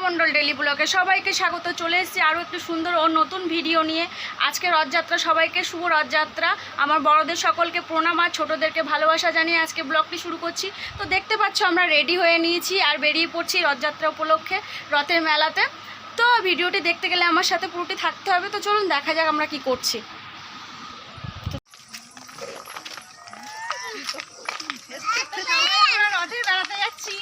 মণ্ডল daily ব্লগে সবাইকে স্বাগত। চলে এসেছি আরও একটু সুন্দর ও নতুন ভিডিও নিয়ে। আজকে রথযাত্রা, সবাইকে শুভ রথযাত্রা। আমার বড়দের সকলকে প্রণাম আর ছোটোদেরকে ভালোবাসা জানিয়ে আজকে ব্লগটি শুরু করছি। তো দেখতে পাচ্ছ আমরা রেডি হয়ে নিয়েছি আর বেরিয়ে পড়ছি রথযাত্রা উপলক্ষে রথের মেলাতে। তো ভিডিওটি দেখতে গেলে আমার সাথে পুরোটি থাকতে হবে। তো চলুন দেখা যাক আমরা কি করছি। রথে বেড়াতে যাচ্ছি।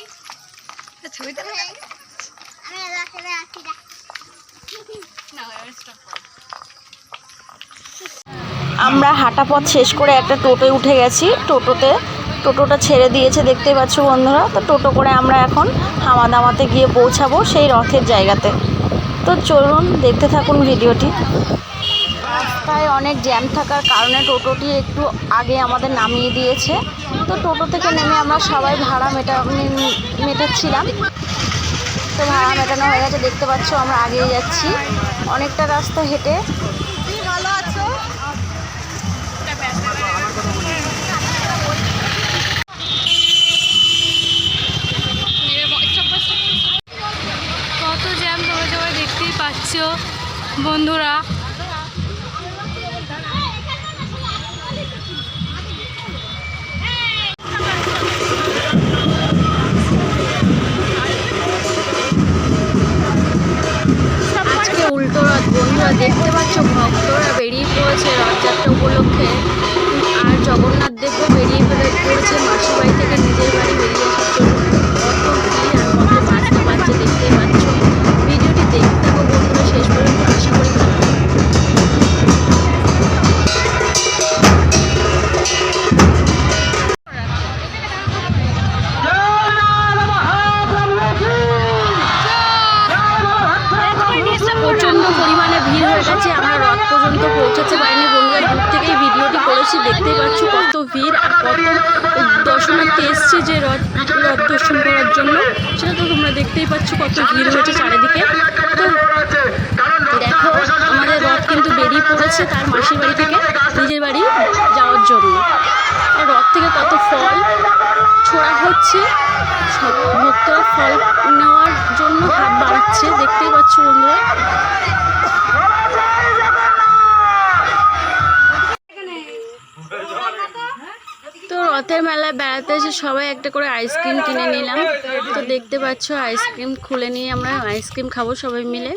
আমরা হাঁটা পথ শেষ করে একটা টোটোয় উঠে গেছি। টোটোটা ছেড়ে দিয়েছে দেখতেই পাচ্ছ বন্ধুরা। তো টোটো করে আমরা এখন হামাদামাতে গিয়ে পৌঁছাবো সেই রথের জায়গাতে। তো চলুন দেখতে থাকুন ভিডিওটি। রাস্তায় অনেক জ্যাম থাকার কারণে টোটোটি একটু আগে আমাদের নামিয়ে দিয়েছে। তো টোটো থেকে নেমে আমরা সবাই ভাড়া মেটাচ্ছিলাম। তো ভাড়া মেটানো হয়ে গেছে, দেখতে পাচ্ছ আমরা আগিয়ে যাচ্ছি অনেকটা রাস্তা হেঁটে। ভালো আছো? কত জ্যাম তোমরা সবাই দেখতেই পাচ্ছ বন্ধুরা। উল্টো রথ বন্ধুরা, দেখতে পাচ্ছ ভক্তরা বেরিয়ে পড়েছে রথযাত্রা উপলক্ষে। আর জগন্নাথ দেবও বেরিয়ে পড়েছে মাসির বাড়ি থেকে নিজের বাড়ি বেরিয়ে আসার জন্য। কত ভিড় আর কত বাজতে পারছে দেখতেই পাচ্ছ। ভিডিওটি দেখতে থাকো বন্ধুরা শেষ পর্যন্ত, আশা করি ভালো লাগবে। প্রচণ্ড পরিমাণে ভিড় হয়ে গেছে, আমরা রথ পর্যন্ত পৌঁছাতে পারিনি বন্ধুরা। দূর থেকেই ভিডিওটি করেছি, দেখতেই পাচ্ছ কত ভিড় আর কত দর্শনার্থী এসছে যে রথ দর্শন করার জন্য। সেটা তো তোমরা দেখতেই পাচ্ছ কত ভিড় হয়েছে চারিদিকে। তো দেখো আমাদের রথ কিন্তু বেরিয়ে পড়েছে তার মাসির বাড়ি থেকে নিজের বাড়ি যাওয়ার জন্য। আর রথ থেকে কত ফল ছোড়া হচ্ছে, ভক্তরা ফল নেওয়ার জন্য হাত বাড়াচ্ছে দেখতেই পাচ্ছ বন্ধুরা। তো রথের মেলায় বেড়াতে এসে সবাই একটা করে আইসক্রিম কিনে নিলাম। তো দেখতে পাচ্ছ আইসক্রিম খুলে নিয়ে আমরা আইসক্রিম খাবো সবাই মিলে।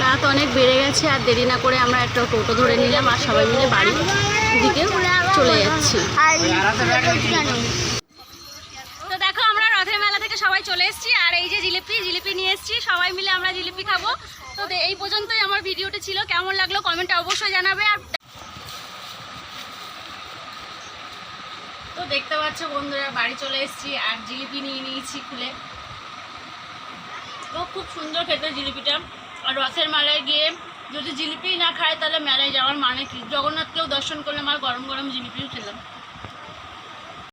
রাত অনেক বেড়ে গেছে আর দেরি না করে আমরা একটা টোটো ধরে নিলাম আর সবাই মিলে বাড়ির দিকে চলে যাচ্ছি। তো দেখো আমরা রথের মেলা থেকে সবাই চলে এসেছি আর এই যে জিলিপি নিয়ে এসেছি, সবাই মিলে আমরা জিলিপি খাবো। তো এই পর্যন্তই আমার ভিডিওটি ছিল, কেমন লাগলো কমেন্টে অবশ্যই জানাবে। আর তো দেখতে পাচ্ছ বন্ধুরা বাড়ি চলে এসেছি আর জিলিপি নিয়ে নিয়েছি খুলে। তো খুব সুন্দর খেতে জিলিপিটা। আর রথের মেলায় গিয়ে যদি জিলিপি না খায় তাহলে মেলায় যাওয়ার মানে কি? জগন্নাথকেও দর্শন করলাম আর গরম গরম জিলিপিও খেলাম।